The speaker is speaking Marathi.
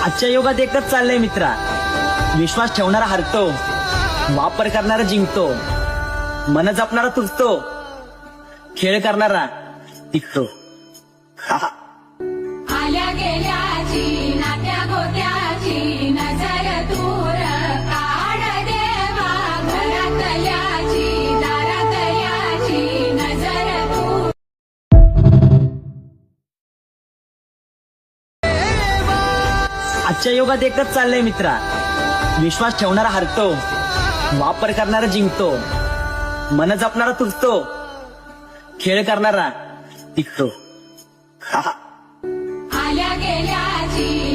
आजच्या युगात एकच चाललंय मित्रा, विश्वास ठेवणारा हरतो, वापर करणारा जिंकतो, मन जपणारा तुटतो, खेळ करणारा टिकतो. आल्या गेल्याची नात्या गोत्याची नजर दूर काढ देवा, घरातल्याची दारातल्याची नजर दूर. आजच्या युगात एकच चाललंय मित्रा, विश्वास ठेवणारा हरतो, वापर करणारा जिंकतो, मन जपणारा तुटतो, खेळ करणारा टिकतो. आल्या गेल्याची